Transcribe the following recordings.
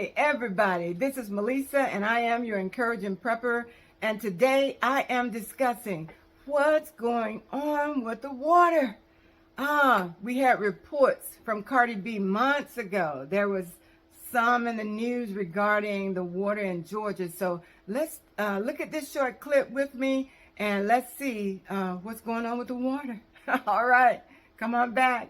Hey everybody, this is Melissa and I am your encouraging prepper, and today I am discussing what's going on with the water. We had reports from Cardi B months ago. There was some in the news regarding the water in Georgia. So let's look at this short clip with me and let's see what's going on with the water. All right, come on back.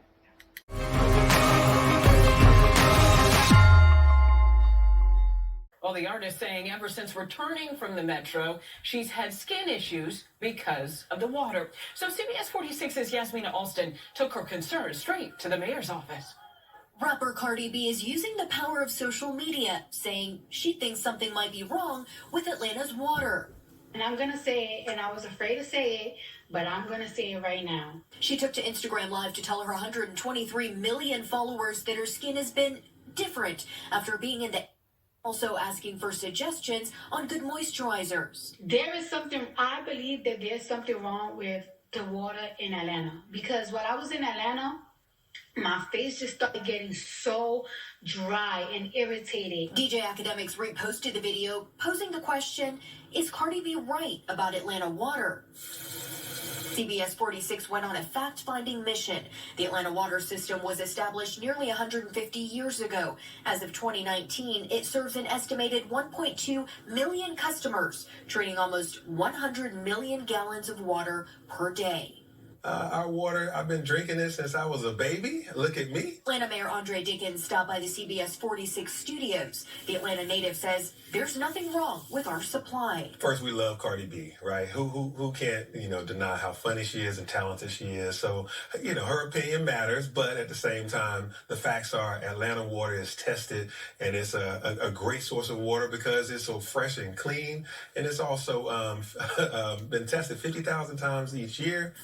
Well, the artist saying ever since returning from the metro, she's had skin issues because of the water. So CBS 46's Yasmina Alston took her concerns straight to the mayor's office. Rapper Cardi B is using the power of social media, saying she thinks something might be wrong with Atlanta's water. And I'm going to say it, and I was afraid to say it, but I'm going to say it right now. She took to Instagram Live to tell her 123 million followers that her skin has been different after being in the... Also asking for suggestions on good moisturizers. There is something, I believe that there's something wrong with the water in Atlanta. Because when I was in Atlanta, my face just started getting so dry and irritated. DJ Academics reposted the video, posing the question, is Cardi B right about Atlanta water? CBS 46 went on a fact-finding mission. The Atlanta water system was established nearly 150 years ago. As of 2019, it serves an estimated 1.2 million customers, treating almost 100 million gallons of water per day. Our water, I've been drinking this since I was a baby. Look at me. Atlanta Mayor Andre Dickens stopped by the CBS 46 studios. The Atlanta native says there's nothing wrong with our supply. First, we love Cardi B, right? Who can't, deny how funny she is and talented she is. So, her opinion matters, but at the same time, the facts are Atlanta water is tested, and it's a great source of water because it's so fresh and clean, and it's also been tested 50,000 times each year.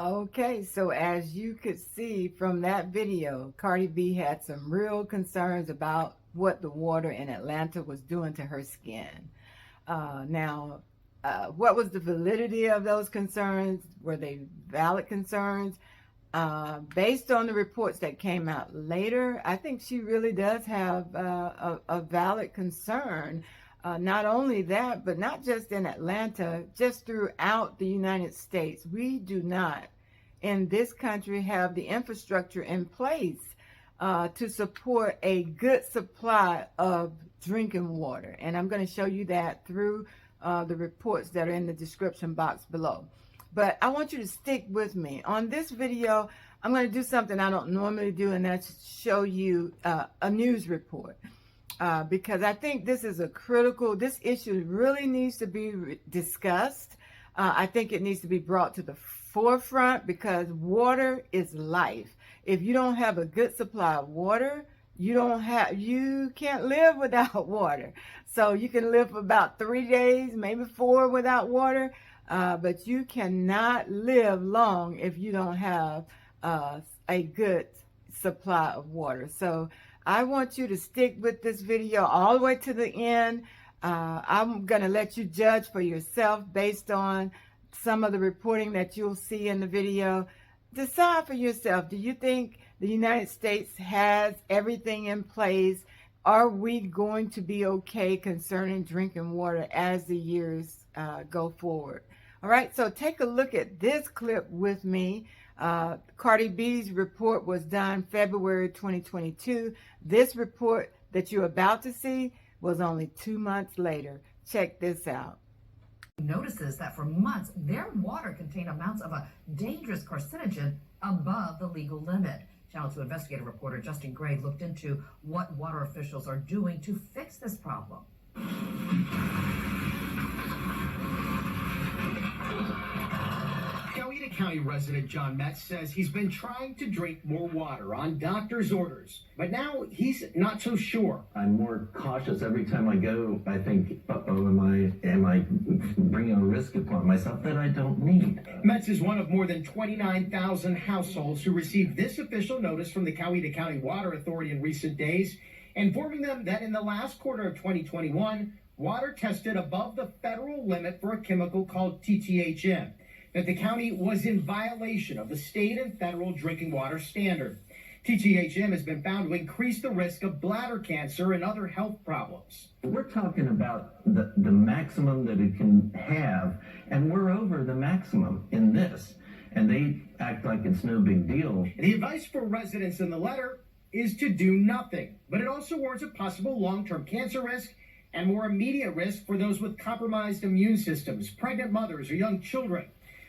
Okay, so as you could see from that video, Cardi B had some real concerns about what the water in Atlanta was doing to her skin. What was the validity of those concerns? Were they valid concerns? Based on the reports that came out later, I think she really does have a valid concern. Not only that, but not just in Atlanta, just throughout the United States. We do not, in this country, have the infrastructure in place to support a good supply of drinking water. And I'm going to show you that through the reports that are in the description box below. But I want you to stick with me. On this video, I'm going to do something I don't normally do, and that's show you a news report. Because I think this is this issue really needs to be discussed. I think it needs to be brought to the forefront because water is life. If you don't have a good supply of water, you can't live without water. So you can live for about 3 days, maybe 4 without water, but you cannot live long if you don't have a good supply of water. So I want you to stick with this video all the way to the end. I'm going to let you judge for yourself based on some of the reporting that you'll see in the video. Decide for yourself. Do you think the United States has everything in place? Are we going to be okay concerning drinking water as the years go forward? All right, so take a look at this clip with me. Cardi B's report was done February 2022. This report that you're about to see was only 2 months later. Check this out. Notices that for months, their water contained amounts of a dangerous carcinogen above the legal limit. Channel 2 investigative reporter Justin Gray looked into what water officials are doing to fix this problem. Coweta County resident John Metz says he's been trying to drink more water on doctor's orders, but now he's not so sure. I'm more cautious every time I go. I think, am I bringing a risk upon myself that I don't need? Metz is one of more than 29,000 households who received this official notice from the Coweta County Water Authority in recent days, informing them that in the last quarter of 2021, water tested above the federal limit for a chemical called TGHM, that the county was in violation of the state and federal drinking water standard. TGHM has been found to increase the risk of bladder cancer and other health problems. We're talking about the maximum that it can have, and we're over the maximum in this. And they act like it's no big deal. The advice for residents in the letter is to do nothing, but it also warns of possible long-term cancer risk and more immediate risk for those with compromised immune systems, pregnant mothers, or young children.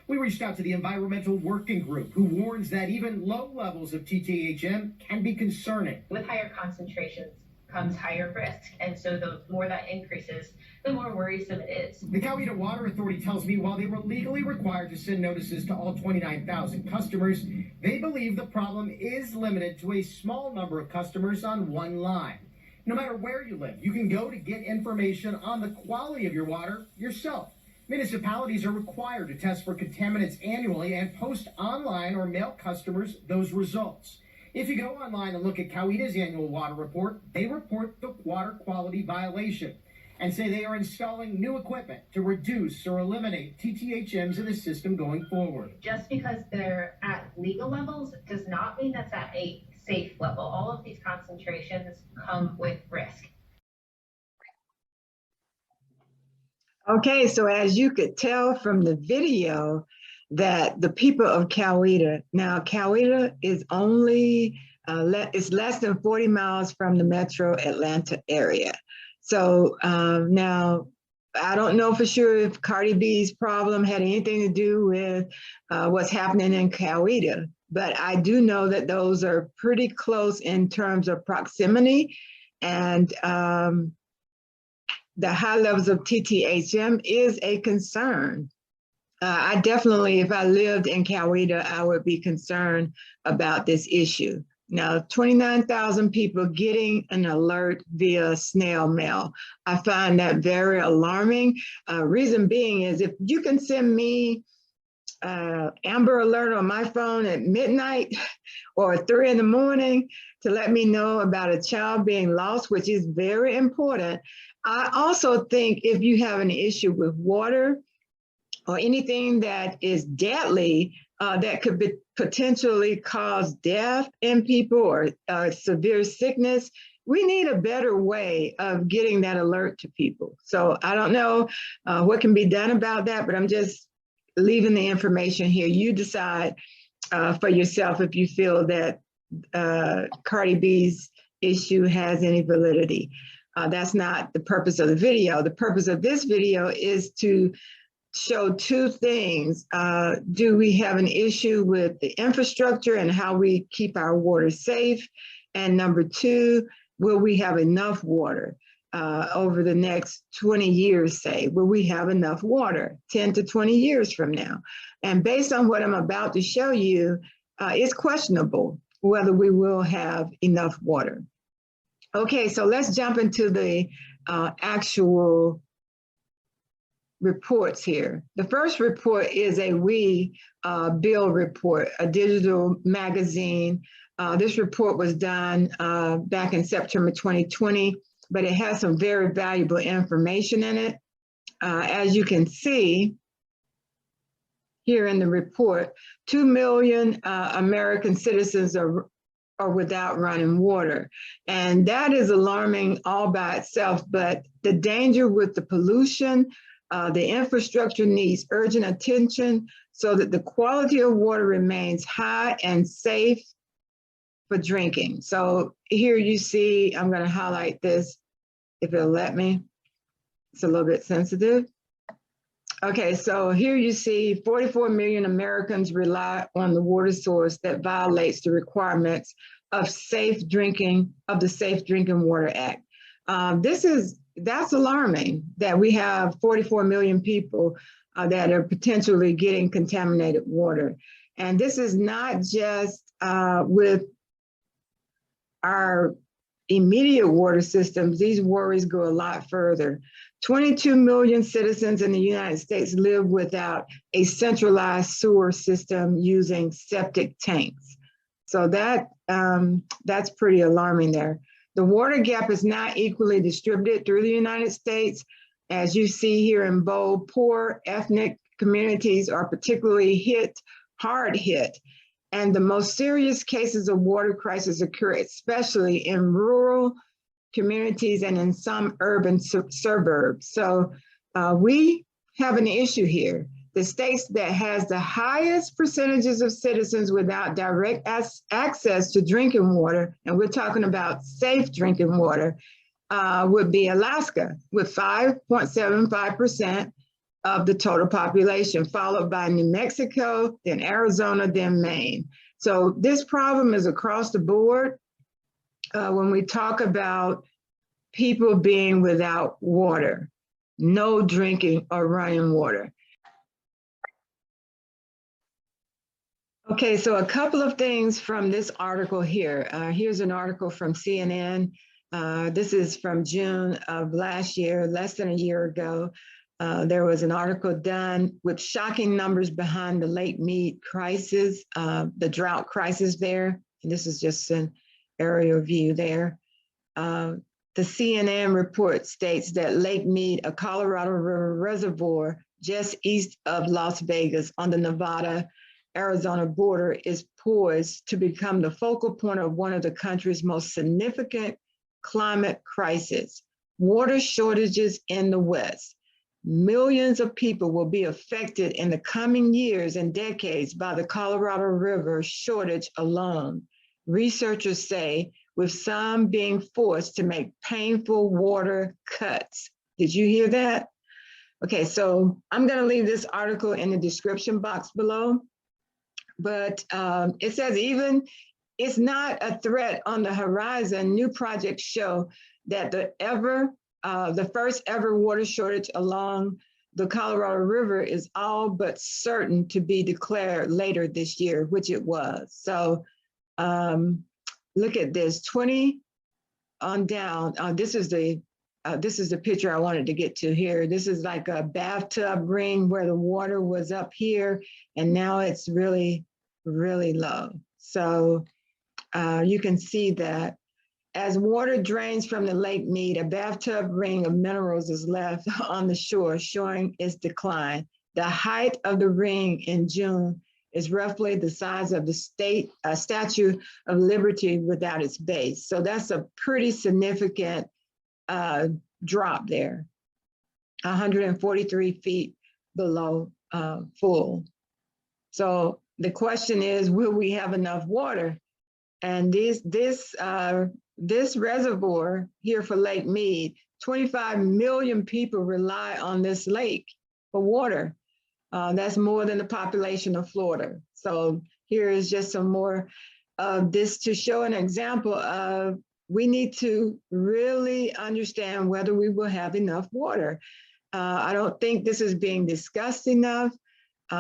We reached out to the Environmental Working Group, who warns that even low levels of TGHM can be concerning. With higher concentrations comes higher risk, and so the more that increases, the more worrisome it is. The Coweta Water Authority tells me while they were legally required to send notices to all 29,000 customers, they believe the problem is limited to a small number of customers on one line. No matter where you live, you can go to get information on the quality of your water yourself. Municipalities are required to test for contaminants annually and post online or mail customers those results. If you go online and look at Coweta's annual water report, they report the water quality violation and say they are installing new equipment to reduce or eliminate TGHMs in the system going forward. Just because they're at legal levels does not mean that's at a safe level. All of these concentrations come with risk. Okay, so as you could tell from the video that the people of Coweta, now Coweta is only, it's less than 40 miles from the metro Atlanta area. So now, I don't know for sure if Cardi B's problem had anything to do with what's happening in Coweta, but I do know that those are pretty close in terms of proximity, and the high levels of TGHM is a concern. I definitely, if I lived in Coweta, I would be concerned about this issue. Now, 29,000 people getting an alert via snail mail. I find that very alarming. Reason being is if you can send me Amber Alert on my phone at midnight or 3 in the morning to let me know about a child being lost, which is very important. I also think if you have an issue with water or anything that is deadly, that could potentially cause death in people or severe sickness, we need a better way of getting that alert to people. So I don't know what can be done about that, but I'm just leaving the information here. You decide for yourself if you feel that Cardi B's issue has any validity. That's not the purpose of the video. The purpose of this video is to show two things. Do we have an issue with the infrastructure and how we keep our water safe? And number two, will we have enough water over the next 20 years, say? Will we have enough water 10 to 20 years from now? And based on what I'm about to show you, it's questionable whether we will have enough water. Okay, so let's jump into the actual reports here. The first report is a We Bill report, a digital magazine. This report was done back in September 2020, but it has some very valuable information in it. As you can see here in the report, 2 million American citizens are without running water. And that is alarming all by itself, but the danger with the pollution, the infrastructure needs urgent attention so that the quality of water remains high and safe for drinking. So here you see, I'm going to highlight this if it'll let me. It's a little bit sensitive. Okay, so here you see 44 million Americans rely on the water source that violates the requirements of the Safe Drinking Water Act. That's alarming that we have 44 million people that are potentially getting contaminated water. And this is not just with our immediate water systems. These worries go a lot further. 22 million citizens in the United States live without a centralized sewer system using septic tanks. So that's pretty alarming there. The water gap is not equally distributed through the United States. As you see here in bold, poor ethnic communities are particularly hard hit. And the most serious cases of water crisis occur especially in rural communities and in some urban suburbs. So we have an issue here. The states that has the highest percentages of citizens without direct access to drinking water, and we're talking about safe drinking water, would be Alaska with 5.75% of the total population, followed by New Mexico, then Arizona, then Maine. So this problem is across the board when we talk about people being without water, no drinking or running water. Okay, so a couple of things from this article here. Here's an article from CNN. This is from June of last year, less than a year ago. There was an article done with shocking numbers behind the Lake Mead crisis, the drought crisis there. And this is just an aerial view there. The CNN report states that Lake Mead, a Colorado River reservoir just east of Las Vegas on the Nevada-Arizona border, is poised to become the focal point of one of the country's most significant climate crises, water shortages in the West. Millions of people will be affected in the coming years and decades by the Colorado River shortage alone, researchers say, with some being forced to make painful water cuts. Did you hear that? Okay, so I'm going to leave this article in the description box below, but it says even it's not a threat on the horizon. New projects show that the first ever water shortage along the Colorado River is all but certain to be declared later this year, which it was. So look at this, 20 on down. This is the picture I wanted to get to here. This is like a bathtub ring where the water was up here, and now it's really, really low. So you can see that as water drains from the Lake Mead, a bathtub ring of minerals is left on the shore, showing its decline. The height of the ring in June is roughly the size of the Statue of Liberty without its base. So that's a pretty significant drop there, 143 feet below full. So the question is, will we have enough water? And this reservoir here for Lake Mead, 25 million people rely on this lake for water. That's more than the population of Florida. So here is just some more of this to show an example of we need to really understand whether we will have enough water. I don't think this is being discussed enough.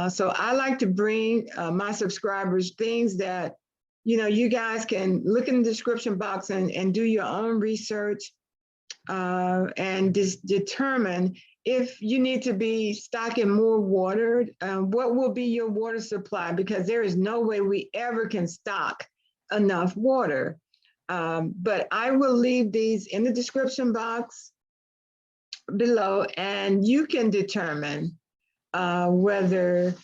So I like to bring my subscribers things that, you know, you guys can look in the description box and do your own research and determine if you need to be stocking more water, what will be your water supply? Because there is no way we ever can stock enough water. But I will leave these in the description box below, and you can determine whether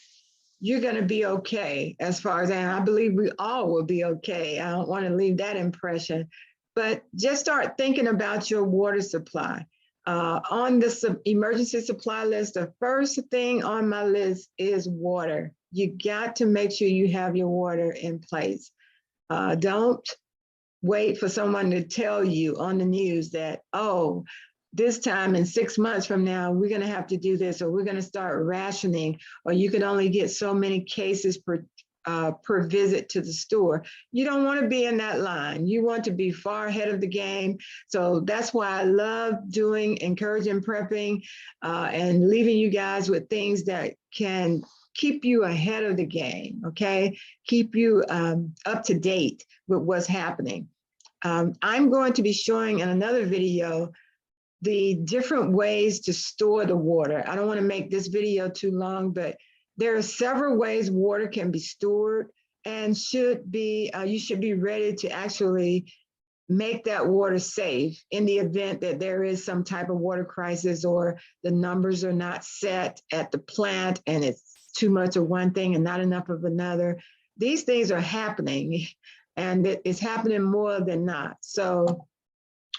you're going to be okay as far as, and I believe we all will be okay. I don't want to leave that impression, but just start thinking about your water supply. On the emergency supply list, the first thing on my list is water. You got to make sure you have your water in place. Don't wait for someone to tell you on the news that, oh, this time in 6 months from now, we're going to have to do this, or we're going to start rationing, or you can only get so many cases per visit to the store. You don't want to be in that line. You want to be far ahead of the game. So that's why I love encouraging prepping and leaving you guys with things that can keep you ahead of the game, okay? Keep you up to date with what's happening. I'm going to be showing in another video the different ways to store the water. I don't want to make this video too long, but there are several ways water can be stored, and you should be ready to actually make that water safe in the event that there is some type of water crisis, or the numbers are not set at the plant and it's too much of one thing and not enough of another. these things are happening, and it's happening more than not. So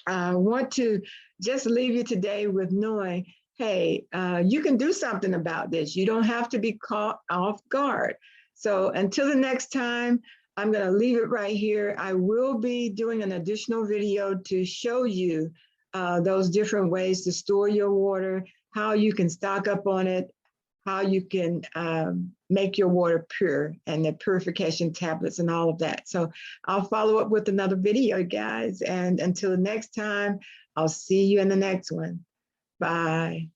I want to just leave you today with knowing, hey, you can do something about this. You don't have to be caught off guard. So until the next time, I'm going to leave it right here. I will be doing an additional video to show you those different ways to store your water, how you can stock up on it, how you can make your water pure, and the purification tablets and all of that. So I'll follow up with another video, guys. And until the next time, I'll see you in the next one. Bye.